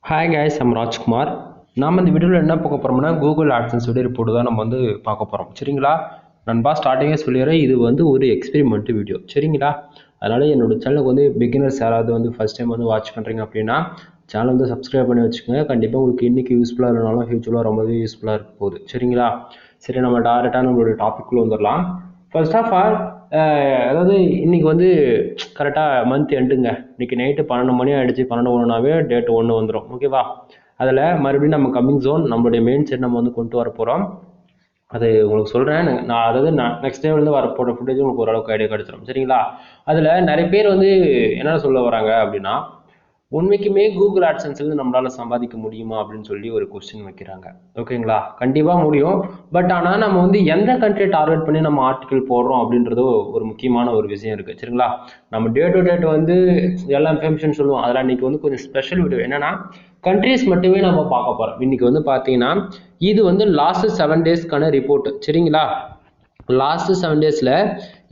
Hi guys, I'm Rajkumar. நாம இந்த வீடியோல என்ன பார்க்க போறோம்னா Google AdSense ரிப்போர்ட் தான் நம்ம பார்க்க போறோம். சரிங்களா? நண்பா ஸ்டார்டிங்கே சொல்லிறேன் இது ஒரு எக்ஸ்பெரிமெண்ட் வீடியோ. சரிங்களா? அதனால என்னோட சேனலுக்கு பிகினர்ஸ் யாராவது ஃபர்ஸ்ட் டைம் வாட்ச் பண்றீங்க அப்படினா சேனலை சப்ஸ்கிரைப் பண்ணி வச்சுக்கோங்க. கண்டிப்பா உங்களுக்கு இன்னைக்கு யூஸ்ஃபுல்லா இல்லனாலும் ஃபியூச்சர்ல ரொம்பவே யூஸ்ஃபுல்லா இருக்க போகுது. சரிங்களா? சரி நம்ம டைரக்டா நம்மளோட டாபிக் குள்ள வந்துறலாம். ஃபர்ஸ்ட் ஆஃப் ஆல் அதாவது இன்னைக்கு கரெக்டாக மந்த் எண்டுங்க. இன்னைக்கு நைட்டு 12 மணி ஆகிடுச்சு. 12:01னாவே டேட் 1 வந்துடும். ஓகேவா? அதில் மறுபடியும் நம்ம கம்மிங் ஜோன் நம்மளுடைய மெயின் செட் நம்ம கொண்டு வர போகிறோம். அது உங்களுக்கு சொல்கிறேன். நான் நெக்ஸ்ட் டே வரப்போகிற ஃபுட்டேஜ் உங்களுக்கு ஓரளவுக்கு ஐடியா கிடச்சிடும். சரிங்களா? அதில் நிறைய பேர் என்ன சொல்ல வராங்க அப்படின்னா உண்மைக்குமே கூகுள் ஆட்சன்ஸ்ல நம்மளால சம்பாதிக்க முடியுமா அப்படின்னு சொல்லி ஒரு கொஸ்டின் வைக்கிறாங்க. ஓகேங்களா? கண்டிப்பா முடியும். பட் ஆனால் நம்ம எந்த கண்ட்ரியை டார்கெட் பண்ணி நம்ம ஆர்டிகல் போடுறோம் அப்படின்றது ஒரு முக்கியமான ஒரு விஷயம் இருக்கு. சரிங்களா? நம்ம டே டு டேட் எல்லா இன்ஃபர்மேஷன் சொல்லுவோம். அதெல்லாம் இன்னைக்கு கொஞ்சம் ஸ்பெஷல் வீடியோ. என்னன்னா கண்ட்ரிஸ் மட்டுமே நம்ம பார்க்க போறோம். இன்னைக்கு பார்த்தீங்கன்னா இது லாஸ்ட் 7 டேஸ்க்கான ரிப்போர்ட். சரிங்களா? லாஸ்ட் 7 டேஸ்ல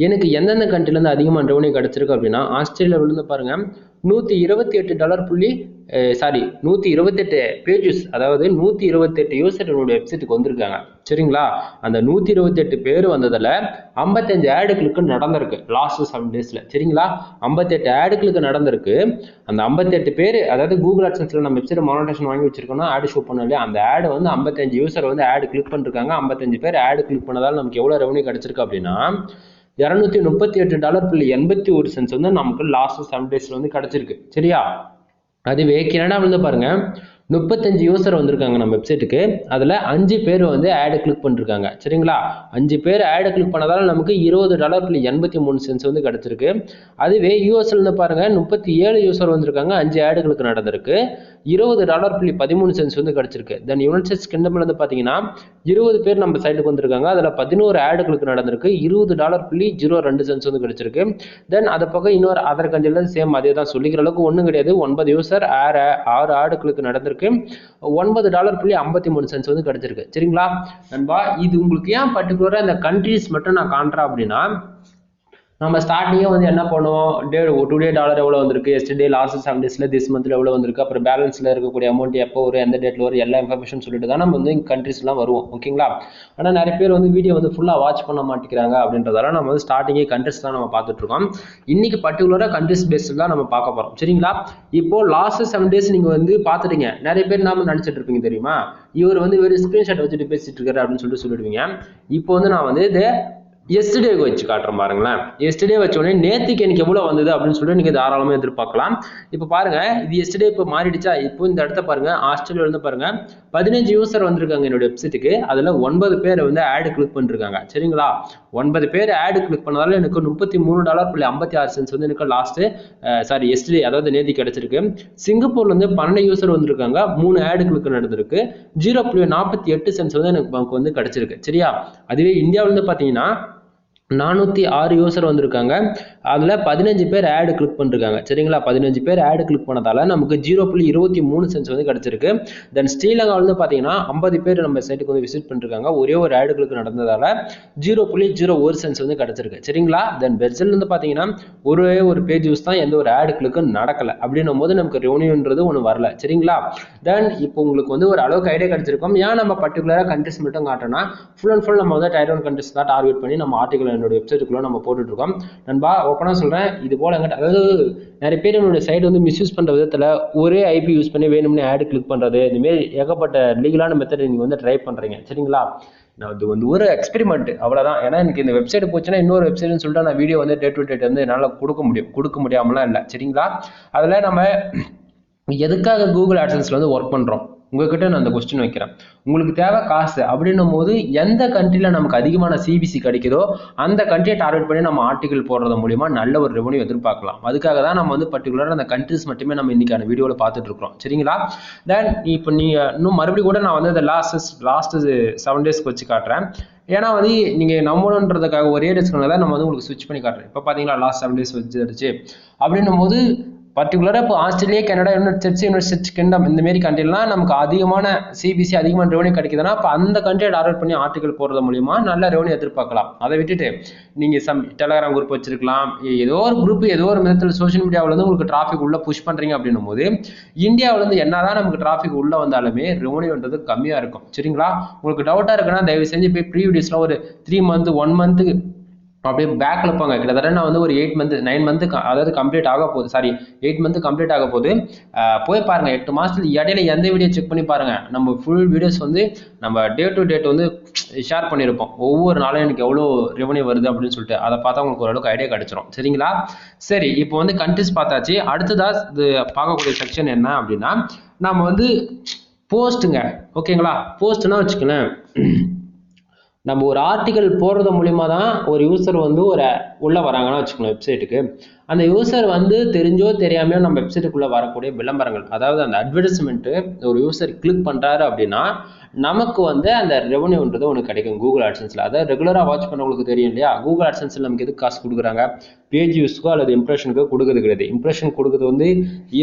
எனக்கு எந்தெந்த கண்ட்ரிலேருந்து அதிகமாக ரெவன்யூ கிடைச்சிருக்கு அப்படின்னா ஆஸ்திரேலியாவிலேருந்து பாருங்க $128 பேஜஸ், அதாவது 128 யூசர் என்னோட வெப்சைட்டுக்கு வந்திருக்காங்க. சரிங்களா? அந்த 128 பேர் வந்ததில் 55 ஆடு கிளிக்கு நடந்திருக்கு லாஸ்ட் 7 டேஸ்ல. சரிங்களா? 58 ஆடு கிளிக்கு நடந்திருக்கு. அந்த 58 பேர், அதாவது கூகுள் ஆட்சன்ஸ்ல நம்ம வெப்சைட் மானிட்டேஷன் வாங்கி வச்சிருக்கோம்னா ஆடு ஷோ பண்ண இல்லையா, அந்த ஆடு 55 யூசர் ஆடு கிளிக் பண்ணிருக்காங்க. 55 பேர் ஆடு கிளிக் பண்ணதால நமக்கு எவ்வளவு ரெவன்யூ கிடைச்சிருக்கு அப்படின்னா $238.81 நமக்கு லாஸ்ட் 7 டேஸ்ல கிடைச்சிருக்கு. சரியா? அதுவே கனடா பாருங்க 35 யூசர் வந்திருக்காங்க நம்ம வெப்சைட்டுக்கு. அதில் 5 பேர் ஆடு கிளிக் பண்ணிருக்காங்க. சரிங்களா? 5 பேர் ஆடு கிளிக் பண்ணதால நமக்கு $20.83 கிடைச்சிருக்கு. அதுவே யூஎஸ்ல பாருங்க 37 யூசர் வந்திருக்காங்க. 5 ஆடுகளுக்கு நடந்திருக்கு. $20.13 கிடைச்சிருக்கு. தென் யுனைடெட் ஸ்டேட்ஸ் கிங்டம்ல பார்த்தீங்கன்னா 20 பேர் நம்ம சைட்டுக்கு வந்திருக்காங்க. அதில் 11 ஆடுகளுக்கு நடந்திருக்கு. $20.02 கிடைச்சிருக்கு. தென் அதை பக்கம் இன்னொரு அதர் கண்ட்ரில சேம் அதே தான், சொல்லிக்கிற அளவுக்கு ஒன்றும் கிடையாது. 9 யூசர் 6 ஆடுகளுக்கு நடந்திருக்கு. $9.53 கிடைச்சிருக்கு. சரிங்களா நண்பா? இது உங்களுக்கு ஏன் பர்டிகுலரா இந்த கண்ட்ரிஸ் மட்டும் நான் காண்றேன் அப்படின்னா, நம்ம ஸ்டார்டிங்கே என்ன பண்ணுவோம், டுடே டாலர் எவ்வளோ வந்திருக்கு, எஸ்டர்டே லாஸ்ட் 7 டேஸ்ல திஸ் மந்த்ல எவ்வளோ வந்திருக்கு, அப்புறம் பேலன்ஸ்ல இருக்கக்கூடிய அமௌண்ட் எப்போ வரும், எந்த டேட்ல வரும், எல்லா இன்ஃபர்மேஷன் சொல்லிட்டு தான் நம்ம கண்ட்ரிஸ்லாம் வருவோம். ஓகேங்களா? ஆனால் நிறைய பேர் வீடியோ ஃபுல்லாக வாட்ச் பண்ண மாட்டேங்கிறாங்க. அப்படின்றதால நம்ம ஸ்டார்டிங்கே கண்ட்ரிஸ் தான் நம்ம பார்த்துட்டு இருக்கோம். இன்னைக்கு பர்டிகுலரா கண்ட்ரிஸ் பேஸ்ட் தான் நம்ம பார்க்க போறோம். சரிங்களா? இப்போ லாஸ்ட் 7 டேஸ் நீங்க பார்த்துட்டீங்க. நிறைய பேர் நாம நினைச்சிட்டு இருப்பீங்க தெரியுமா, இவர் வெறும் ஸ்கிரீன்ஷாட் வச்சுட்டு பேசிட்டு இருக்காரு அப்படின்னு சொல்லிடுவீங்க. இப்போ நான் இதை எஸ்டர்டே வச்சு காட்டுறேன் பாருங்களேன். எஸ்டர்டே வச்ச உடனே நேற்றுக்கு எனக்கு எவ்வளவு வந்தது அப்படின்னு சொல்லிட்டு நீங்க தாராளமா எதிர்பார்க்கலாம். இப்போ பாருங்க, இது எஸ்டர்டே இப்போ மாறிடுச்சா. இப்போ இந்த இடத்த பாருங்க, ஆஸ்திரேலியால பாருங்க 15 யூசர் வந்திருக்காங்க என்னோட வெப்சைட்டுக்கு. அதுல 9 பேர் ஆடு கிளிக் பண்ணிருக்காங்க. சரிங்களா? 9 பேர் ஆடு கிளிக் பண்ணதால எனக்கு $33.56 எனக்கு லாஸ்ட் எஸ்டர்டே, அதாவது நேற்று கிடைச்சிருக்கு. சிங்கப்பூர்ல 12 யூசர் வந்திருக்காங்க. 3 ஆடு கிளிக் நடந்திருக்கு. $0.48 எனக்கு கிடைச்சிருக்கு. சரியா? அதுவே இந்தியாவில பாத்தீங்கன்னா 406 யூசர் வந்திருக்காங்க. அதுல 15 பேர் ஆடு கிளிக் பண்ணிருக்காங்க. சரிங்களா? 15 பேர் ஆடு கிளிக் பண்ணதால நமக்கு $0.23 கிடைச்சிருக்கு. தென் ஸ்ரீலங்காவில பாத்தீங்கன்னா 50 பேர் நம்ம சைட்டுக்கு விசிட் பண்ணிருக்காங்க. ஒரே ஒரு ஆடு கிளிக் நடந்ததால $0.01 கிடைச்சிருக்கு. சரிங்களா? தென் பெர்சல்ல பாத்தீங்கன்னா ஒரே ஒரு பேஜ் யூஸ் தான், எந்த ஒரு ஆடு கிளிக் நடக்கல. அப்படின்னும் போது நமக்கு ரெவன்யூன்றது ஒண்ணு வரல. சரிங்களா? தென் இப்போ உங்களுக்கு ஒரு அளவுக்கு ஐடியா கிடைச்சிருக்கும். ஏன் நம்ம பர்டிகுலரா கண்ட்ரிஸ் மட்டும் காட்டுறோம்னா, ஃபுல் அண்ட் ஃபுல் நம்ம டைர் 1 கண்ட்ரிஸ் தான் டார்கெட் பண்ணி நம்ம ஆர்டிகல் என்னோட வெப்சைட்டுக்குள்ள நம்ம போட்டுட்டு இருக்கோம். நண்பா ஓப்பனா சொல்றேன், இது போல அதாவது நிறைய பேர் என்னோட சைட் மிஸ்யூஸ் பண்ற விதத்துல ஒரே ஐபி யூஸ் பண்ணி வேணும்னே ஆட் கிளிக் பண்றது, இந்த மாதிரி ஏகப்பட்ட லீகலான மெத்தட் நீங்க ட்ரை பண்றீங்க. சரிங்களா? அது ஒரு எக்ஸ்பெரிமெண்ட், அவ்வளவுதான். ஏன்னா எனக்கு இந்த வெப்சைட் போச்சுன்னா இன்னொரு வெப்சைட்னு சொல்லிட்டு நான் வீடியோ டே டு டேட் என்னால கொடுக்க முடியாமலாம் இல்லை. சரிங்களா? அதுல நம்ம எதுக்காக கூகுள் ஆட்சன்ஸ்ல ஒர்க் பண்றோம், உங்ககிட்ட நான் அந்த கொஸ்டின் வைக்கிறேன். உங்களுக்கு தேவை காசு அப்படின்னும் போது எந்த கண்ட்ரில நமக்கு அதிகமான சிபிசி கிடைக்குதோ அந்த கண்ட்ரியை டார்கெட் பண்ணி நம்ம ஆர்டிகல் போடுறது மூலியமா நல்ல ஒரு ரெவன்யூ எதிர்பார்க்கலாம். அதுக்காக தான் நம்ம பர்டிகுலரா அந்த கண்ட்ரிஸ் மட்டுமே நம்ம இன்னைக்கான வீடியோல பார்த்துட்டு இருக்கோம். சரிங்களா? தென் இப்போ நீங்க இன்னும் மறுபடியும் கூட நான் அந்த லாஸ்ட் 7 டேஸ்க்கு வச்சு காட்டுறேன். ஏன்னா நீங்க நம்பணுன்றதுக்காக ஒரே டேஸ்க்கு தான் நம்ம உங்களுக்கு ஸ்விட்ச் பண்ணி காட்டுறேன். இப்போ பாத்தீங்களா லாஸ்ட் 7 டேஸ் வச்சிருச்சு அப்படின்னும் போது பர்டிகுலராக இப்போ Australia, Canada, United states kingdom இந்த மாதிரி கண்ட்ரிலாம் நமக்கு அதிகமான சிபிசி அதிகமான ரெவன்யூ கிடைக்குதுன்னா அப்போ அந்த கண்ட்ரியை டார்கெட் பண்ணி ஆர்டிகல் போடுறது மூலியமா நல்ல ரெவன்யூ எதிர்பார்க்கலாம். அதை விட்டுட்டு நீங்கள் டெலகிராம் குரூப் வச்சிருக்கலாம், ஏதோ ஒரு குரூப் ஏதோ ஒரு விதத்தில் சோஷியல் மீடியாவில் வந்து உங்களுக்கு டிராஃபிக் உள்ள புஷ் பண்ணுறீங்க அப்படின்னும் போது இந்தியாவில் வந்து என்னதான் நமக்கு டிராஃபிக் உள்ள வந்தாலுமே ரெவன்யூன்றது கம்மியாக இருக்கும். சரிங்களா? உங்களுக்கு டவுட்டாக இருக்குன்னா தயவு செஞ்சு போய் ப்ரீவியஸ்லாம் ஒரு 3 மந்த் 1 மந்த்துக்கு அப்படியே பேக்கில் போங்க. கிட்டத்தட்ட நான் வந்து ஒரு 8 மந்த் 9 மந்த் அதாவது கம்ப்ளீட் ஆக போகுது, சாரி 8 மந்த் கம்ப்ளீட் ஆக போகுது. போய் பாருங்க, 8 மாதத்துல இடையில எந்த வீடியோ செக் பண்ணி பாருங்க. நம்ம ஃபுல் வீடியோஸ் வந்து நம்ம டே டு டேட் வந்து ஷேர் பண்ணியிருப்போம். ஒவ்வொரு நாளும் எனக்கு எவ்வளோ ரெவன்யூ வருது அப்படின்னு சொல்லிட்டு அதை பார்த்தா உங்களுக்கு ஓரளவுக்கு ஐடியா கிடைச்சிரும். சரிங்களா? சரி, இப்போ வந்து கண்ட்ரிஸ் பார்த்தாச்சு. அடுத்ததாக இது பார்க்கக்கூடிய செக்ஷன் என்ன அப்படின்னா நம்ம வந்து போஸ்ட்டுங்க. ஓகேங்களா? போஸ்ட்னா வச்சுக்கலேன், நம்ம ஒரு ஆர்டிக்கல் போடுறது மூலிமா தான் ஒரு யூசர் வந்து உள்ளே வராங்கன்னா வச்சுக்கோங்க வெப்சைட்டுக்கு. அந்த யூசர் வந்து தெரிஞ்சோ தெரியாமையோ நம்ம வெப்சைட்டுக்குள்ளே வரக்கூடிய விளம்பரங்கள், அதாவது அந்த அட்வர்டைஸ்மெண்ட்டு ஒரு யூசர் கிளிக் பண்ணுறாரு அப்படின்னா நமக்கு வந்து அந்த ரெவன்யூன்றது ஒன்று கிடைக்கும் கூகுள் ஆட்சன்ஸில். அதாவது ரெகுலராக வாட்ச் பண்ணவங்களுக்கு தெரியும் இல்லையா, கூகுள் ஆட்சன்ஸில் நமக்கு எதுக்கு காசு கொடுக்குறாங்க? பேஜ் யூஸ்க்கோ அல்லது இம்ப்ரெஷனுக்கோ கொடுக்குறது கிடையாது. இம்ப்ரெஷன் கொடுக்குறது வந்து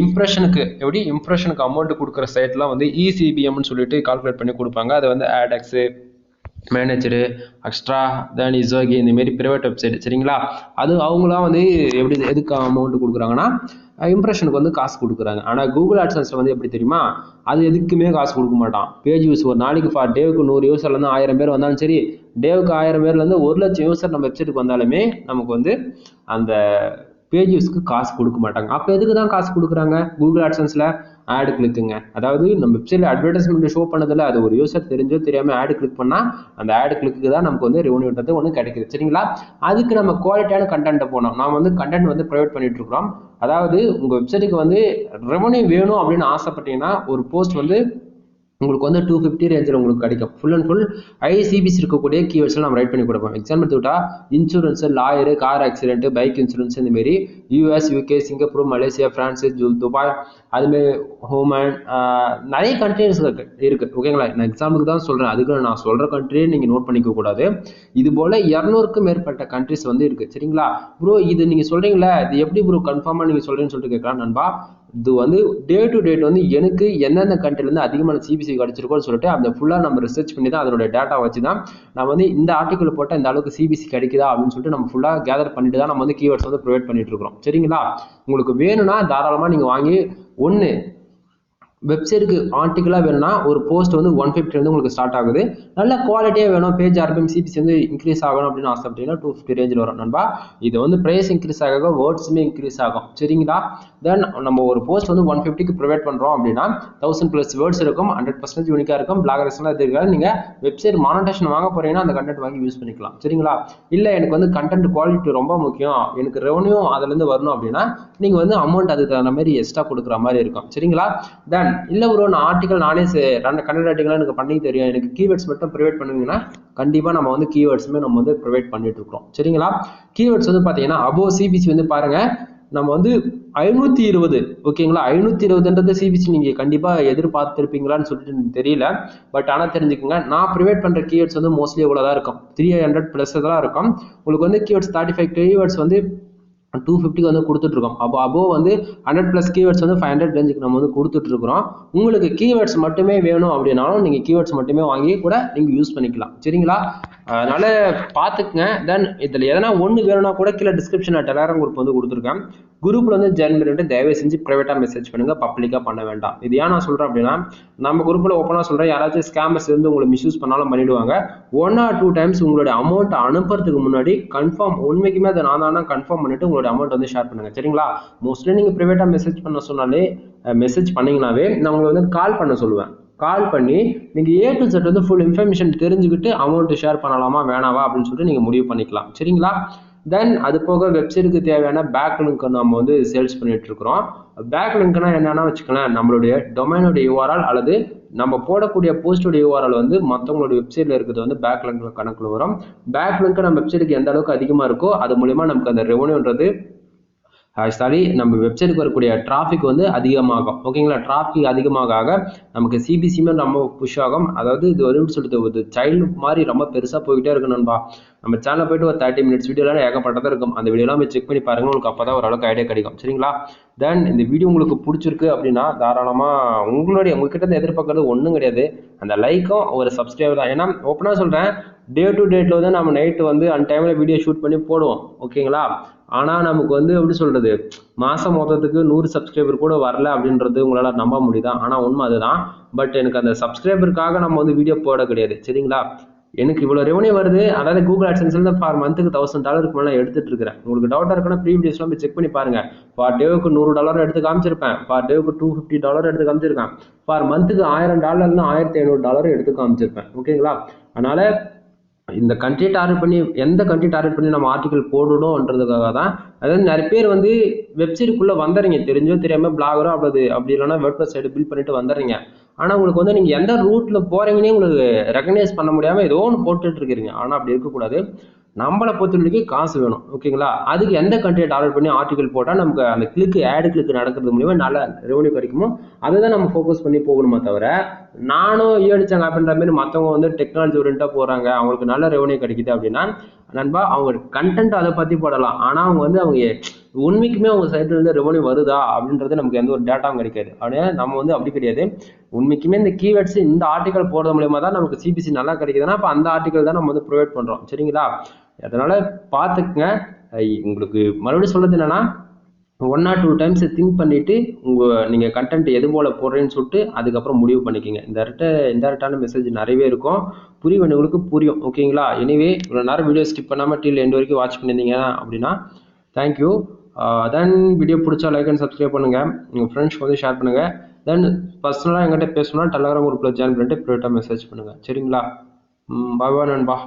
இம்ப்ரெஷனுக்கு அமௌண்ட் கொடுக்குற சைட்லாம் வந்து இசிபிஎம்னு சொல்லிட்டு கால்குலேட் பண்ணி கொடுப்பாங்க. அது வந்து ஆடெக்ஸு, மேனேஜரு, எக்ஸ்ட்ரா, தென் இசோகி இந்த மாரி ப்ரைவேட் வெப்சைட். சரிங்களா? அது அவங்களாம் வந்து எதுக்கு அமௌண்ட் கொடுக்குறாங்கன்னா இம்ப்ரெஷனுக்கு வந்து காசு கொடுக்குறாங்க. ஆனால் கூகுள் ஆட்சன்ஸில் வந்து எப்படி தெரியுமா, அது எதுக்குமே காசு கொடுக்க மாட்டான். பேஜ் யூஸ் ஒரு நாளைக்கு டேவுக்கு 100 யூசர்லேருந்து 1000 பேர் வந்தாலும் சரி, டேவுக்கு 1000 பேர்லேருந்து 1,00,000 யூசர் நம்ம வெப்சைட்டுக்கு வந்தாலுமே நமக்கு வந்து அந்த பேஜ் யூஸ்க்கு காசு கொடுக்க மாட்டாங்க. அப்போ எதுக்கு தான் காசு கொடுக்குறாங்க கூகுள் ஆட்சன்ஸில்? ஆடு கிளிக்குங்க. அதாவது நம்ம வெப்சைட்டில் அட்வர்டைஸ்மெண்ட் ஷோ பண்ணதில்ல, அது ஒரு யூசர் தெரிஞ்சோ தெரியாமல் ஆடு கிளிக் பண்ணால் அந்த ஆடு கிளிக்கு தான் நமக்கு வந்து ரெவன்யூன்றது ஒன்று கிடைக்குது. சரிங்களா? அதுக்கு நம்ம குவாலிட்டியான கண்டென்ட்டை போனோம். நாம் வந்து கண்டென்ட் வந்து ப்ரொவைட் பண்ணிட்டு இருக்கிறோம். அதாவது உங்கள் வெப்சைட்டுக்கு வந்து ரெவன்யூ வேணும் அப்படின்னு ஆசைப்பட்டீங்கன்னா ஒரு போஸ்ட் வந்து உங்களுக்கு வந்து 250 ரேஞ்சில் உங்களுக்கு கிடைக்கும். ஃபுல் அண்ட் ஃபுல் ஐசிபிசி இருக்கக்கூடிய கீவேர்ட்ஸ்லாம் நம்ம ரைட் பண்ணி கொடுப்போம். எக்ஸாம்பிள் எடுத்துக்கிட்டா insurance, lawyer, car accident, bike insurance, இந்தமாரி US, UK, Singapore, Malaysia, France, Dubai, அதுமாரி ஹோமன், நிறைய கண்ட்ரிஸ் இருக்குது. ஓகேங்களா? நான் எக்ஸாம்பிளுக்கு தான் சொல்கிறேன், அதுக்கு நான் சொல்கிற கண்ட்ரியே நீங்கள் நோட் பண்ணிக்க கூடாது. இது போல் 200க்கும் மேற்பட்ட கண்ட்ரிஸ் வந்து இருக்குது. சரிங்களா? ப்ரோ இது நீங்கள் சொல்கிறீங்களா, இது எப்படி ப்ரோ கன்ஃபார்மாக நீங்கள் சொல்கிறீங்கன்னு சொல்லிட்டு கேட்கலாம் நண்பா. இது வந்து டே டு டேட் வந்து எனக்கு எந்தெந்த கண்ட்ரிலேருந்து அதிகமான சிபிசி கிடச்சிருக்கோன்னு சொல்லிட்டு அந்த ஃபுல்லாக நம்ம ரிசர்ச் பண்ணி தான் அதனுடைய டேட்டா வச்சு தான் நம்ம வந்து இந்த ஆர்டிக்கல் போட்டால் இந்த அளவுக்கு சிபிசி கிடைக்குதா அப்படின்னு சொல்லிட்டு நம்ம ஃபுல்லாக கேதர் பண்ணிட்டு தான் நம்ம வந்து கீவேர்ட்ஸ் வந்து ப்ரொவைட் பண்ணிட்டு இருக்கிறோம். சரிங்களா? உங்களுக்கு வேணும்னா தாராளமாக நீங்கள் வாங்கி ஒன்று வெப்சைட்டுக்கு ஆர்டிக்கலாக வேணும்னா ஒரு போஸ்ட் வந்து 150 வந்து உங்களுக்கு ஸ்டார்ட் ஆகுது. நல்ல குவாலிட்டியாக வேணும், பேஜ் ஆர்பிஎம் சிபிசி வந்து இன்க்ரீஸ் ஆகணும் அப்படின்னு ஆசைப்பட்டீங்கன்னா 250 ரேஞ்சில் வரும் நண்பா. இது வந்து ப்ரைஸ் இன்க்ரீஸ் ஆக வேர்ட்ஸுமே இன்க்ரீஸ் ஆகும். சரிங்களா? தென் நம்ம ஒரு போஸ்ட் வந்து 150க்கு ப்ரொவைட் பண்ணுறோம் அப்படின்னா 1000+ வேர்ட்ஸ் இருக்கும், 100% யூனிக்காக இருக்கும், பிளாகர்ஸ்லாம் இருக்காது. நீங்கள் வெப்சைட் மானிட்டேஷன் வாங்க போகிறீங்கன்னா அந்த கண்டென்ட் வாங்கி யூஸ் பண்ணிக்கலாம். சரிங்களா? இல்லை எனக்கு வந்து கண்டென்ட் குவாலிட்டி ரொம்ப முக்கியம், எனக்கு ரெவன்யூ அதுலேருந்து வரணும் அப்படின்னா நீங்கள் வந்து அமௌண்ட் அதுக்கு தகுந்த மாதிரி எக்ஸ்ட்ரா கொடுக்குற மாதிரி இருக்கும். சரிங்களா? தென் இல்லை ப்ரோ நான் ஆர்டிக்கல் நானே கண்டென்ட் ஆர்டிக்கலாக எனக்கு பண்ணி தெரியும், எனக்கு கீவேர்ட்ஸ் மட்டும் ப்ரொவைட் பண்ணுவீங்கன்னா கண்டிப்பாக நம்ம வந்து கீவேர்ட்ஸுமே நம்ம வந்து ப்ரொவைட் பண்ணிட்டு இருக்கிறோம். சரிங்களா? கீவேர்ட்ஸ் வந்து பார்த்தீங்கன்னா அபோவ் சிபிசி வந்து பாருங்கள் நம்ம வந்து 520. ஓகேங்களா? 520ன்றது சிபிசி நீங்கள் கண்டிப்பாக எதிர்பார்த்துருப்பீங்களான்னு சொல்லிட்டு தெரியல. பட் ஆனால் தெரிஞ்சுக்கோங்க, நான் ப்ரொவைட் பண்ணுற கீவேர்ட்ஸ் வந்து மோஸ்ட்லி இவ்வளோ தான் இருக்கும், 300+ தான் இருக்கும். உங்களுக்கு வந்து கீவேர்ட்ஸ் 35 கீவேர்ட்ஸ் வந்து 250 வந்து கொடுத்துட்ருக்கோம். அப்போ அபோவ் வந்து 100+ கீவேர்ட்ஸ் வந்து 500 ரேஞ்சுக்கு நம்ம வந்து கொடுத்துட்ருக்குறோம். உங்களுக்கு கீவேர்ட்ஸ் மட்டுமே வேணும் அப்படின்னாலும் நீங்கள் கீவேர்ட்ஸ் மட்டுமே வாங்கி கூட நீங்கள் யூஸ் பண்ணிக்கலாம். சரிங்களா? அதனால் பார்த்துக்குங்க. தென் இதில் எதனா ஒன்று வேணும்னா கூட கீழே டிஸ்கிரிப்ஷனில் டெலகிராம் குரூப் வந்து கொடுத்துருக்கேன். குரூப்பில் வந்து ஜாயின் பண்ணிட்டு தயவு செஞ்சு ப்ரைவேட்டாக மெசேஜ் பண்ணுங்கள், பப்ளிக்காக பண்ண வேண்டாம். இது ஏன் நான் சொல்கிறேன் அப்படின்னா நம்ம குரூப்பில் ஓப்பனாக சொல்கிறேன், யாராச்சும் ஸ்கேமர்ஸ் வந்து உங்களை மிஸ்யூஸ் பண்ணாலும் பண்ணிவிடுவாங்க. 1 or 2 டைம்ஸ் உங்களுடைய அமௌண்ட் அனுப்புறதுக்கு முன்னாடி கன்ஃபார்ம் உண்மைக்குமே அதை நான் தானே கன்ஃபார்ம் பண்ணிவிட்டு உங்களுடைய அமௌண்ட் வந்து ஷேர் பண்ணுங்கள். சரிங்களா? மோஸ்ட்லி நீங்கள் ப்ரைவேட்டாக மெசேஜ் பண்ண சொன்னாலே மெசேஜ் பண்ணிங்கனாவே நான் உங்களை வந்து கால் பண்ண சொல்லுவேன். கால் பண்ணி நீங்கள் A to Z வந்து ஃபுல் இன்ஃபர்மேஷன் தெரிஞ்சுக்கிட்டு அமௌண்ட் ஷேர் பண்ணலாமா வேணாவா அப்படின்னு சொல்லிட்டு நீங்கள் முடிவு பண்ணிக்கலாம். சரிங்களா? தென் அது போக வெப்சைட்டுக்கு தேவையான பேக்லிங்க் நம்ம வந்து சேல்ஸ் பண்ணிட்டு இருக்கிறோம். பேக்லிங்க்னா என்னன்னா வச்சுக்கலாம், நம்மளுடைய டொமைனுடைய URL அல்லது நம்ம போடக்கூடிய போஸ்டுடைய URL வந்து மற்றவங்களுடைய வெப்சைட்ல இருக்கிறது வந்து பேக்லிங்க் கணக்கில் வரும். பேக்லிங்க் நம்ம வெப்சைட்டுக்கு எந்த அளவுக்கு அதிகமாக இருக்கோ அது மூலமா நமக்கு அந்த ரெவன்யூன்றது சாரி நம்ம வெப்சைட்டுக்கு வரக்கூடிய டிராஃபிக் வந்து அதிகமாகும். ஓகேங்களா, டிராஃபிக் அதிகமாக நமக்கு சிபிசியுமே ரொம்ப புஷ் ஆகும். அதாவது இது ஒரு சொல்லிட்டு ஒரு சைல்டு மாதிரி ரொம்ப பெருசாக போய்கிட்டே இருக்கு நண்பா. நம்ம சேனலில் போய்ட்டு ஒரு 30 மினிட்ஸ் வீடியோலாம் ஏகப்பட்டதாக இருக்கும். அந்த வீடியோலாம் போய் செக் பண்ணி பாருங்கள், உங்களுக்கு அப்போ தான் ஓரளவுக்கு ஐடியா கிடைக்கும். சரிங்களா, தென் இந்த வீடியோ உங்களுக்கு பிடிச்சிருக்கு அப்படின்னா தாராளமாக உங்ககிட்ட இருந்து எதிர்பார்க்கறது ஒன்றும் கிடையாது, அந்த லைக்கும் ஒரு சப்ஸ்கிரைபர் தான். ஏன்னா ஓப்பனாக சொல்கிறேன், டே டு டேட்டில் வந்து நம்ம நைட்டு வந்து அந்த டைமில் வீடியோ ஷூட் பண்ணி போடுவோம். ஓகேங்களா, ஆனால் நமக்கு வந்து எப்படி சொல்கிறது, மாதம் மொத்தத்துக்கு 100 சப்ஸ்கிரைபர் கூட வரல அப்படின்றது உங்களால் நம்ப முடியுதா? ஆனால் உண்மை அதுதான். பட் எனக்கு அந்த சப்ஸ்கிரைபருக்காக நம்ம வந்து வீடியோ போட கிடையாது. சரிங்களா, எனக்கு இவ்வளோ ரெவன்யூ வருது, அதாவது கூகுள் ஆட்சன்ஸ்ல ஃபார் மந்த்துக்கு $1000 மேலே எடுத்துட்டு இருக்கிறேன். உங்களுக்கு டவுட்டாக இருக்குன்னா ப்ரீ வீடியோஸ்லாம் போய் செக் பண்ணி பாருங்க. ஃபார் டேவுக்கு $100 எடுத்து காமிச்சிருப்பேன், ஃபார் டேவுக்கு $250 எடுத்து காமிச்சிருக்கேன், ஃபார் மந்த்துக்கு $1000 $1500 எடுத்து காமிச்சிருப்பேன். ஓகேங்களா, அதனால இந்த கண்ட்ரி டார்கெட் பண்ணி எந்த கண்ட்ரி டார்கெட் பண்ணி நம்ம ஆர்டிகல் போடணுன்றதுக்காக தான். அதாவது நிறைய பேர் வந்து வெப்சைட்டுக்குள்ளே வந்துடுறீங்க, தெரிஞ்சோ தெரியாமல் பிளாகரோ அப்படி இல்லைன்னா வேர்ட்பிரஸ் சைடு பில்ட் பண்ணிட்டு வந்துடுறீங்க. ஆனால் உங்களுக்கு வந்து நீங்கள் எந்த ரூட்டில் போகிறீங்கன்னே உங்களுக்கு ரெகனைஸ் பண்ண முடியாமல் ஏதோ ஒன்று போட்டுட்டு இருக்கிறீங்க. ஆனால் அப்படி இருக்கக்கூடாது. நம்மளை பொறுத்த வரைக்கும் காசு வேணும். ஓகேங்களா, அதுக்கு எந்த கண்ட்ரியை டார்கெட் பண்ணி ஆர்டிகல் போட்டால் நமக்கு அந்த ஆடு கிளிக் நடக்கிறது மூலியமா நல்ல ரெவன்யூ கிடைக்குமோ அதை தான் நம்ம ஃபோக்கஸ் பண்ணி போகணுமே தவிர, நானும் ஏடிச்சாங்க அப்படின்ற மாதிரி மற்றவங்க வந்து டெக்னாலஜி ஓரியன்டாக போகிறாங்க, அவங்களுக்கு நல்ல ரெவன்யூ கிடைக்குது அப்படின்னா நண்பா, அவங்க கண்டென்ட் அதை பற்றி போடலாம். ஆனால் அவங்க உண்மைக்குமே அவங்க சைட்ல இருந்து ரெவன்யூ வருதா அப்படின்றது நமக்கு எந்த ஒரு டேட்டாவும் கிடைக்காது. அப்படியே நம்ம வந்து அப்படி கிடையாது. உண்மைக்குமே இந்த கீவேர்ட்ஸ் இந்த ஆர்டிகல் போடுறது மூலயமா தான் நமக்கு சிபிசி நல்லா கிடைக்குதுன்னா அப்போ அந்த ஆர்டிகல் தான் நம்ம வந்து ப்ரொவைட் பண்ணுறோம். சரிங்களா, அதனால பார்த்துக்குங்க. உங்களுக்கு மறுபடியும் சொல்றது என்னன்னா, 1 or 2 டைம்ஸ் திங்க் பண்ணிட்டு நீங்கள் கண்டென்ட் எது போல போடுறேன்னு சொல்லிட்டு அதுக்கப்புறம் முடிவு பண்ணிக்கோங்க. இன்டெரக்டான மெசேஜ் நிறையவே இருக்கும், புரியும் புரியும். ஓகேங்களா, எனிவே இவ்வளோ நேரம் வீடியோ ஸ்கிப் பண்ணாமல் டில் எண்ட் வரைக்கும் வாட்ச் பண்ணியிருந்தீங்க அப்படின்னா தேங்க்யூ. தென் வீடியோ பிடிச்சா லைக் அண்ட் சப்ஸ்கிரைப் பண்ணுங்கள், உங்கள் ஃப்ரெண்ட்ஸ்க்கு வந்து ஷேர் பண்ணுங்கள். தென் பர்சனலாக எங்கிட்ட பேசணும்னா டெலகிராம் குரூப்பில் ஜாயின் பண்ணிட்டு ப்ரைவேட்டாக மெசேஜ் பண்ணுங்கள். சரிங்களா, பாய் பாய் நண்பா.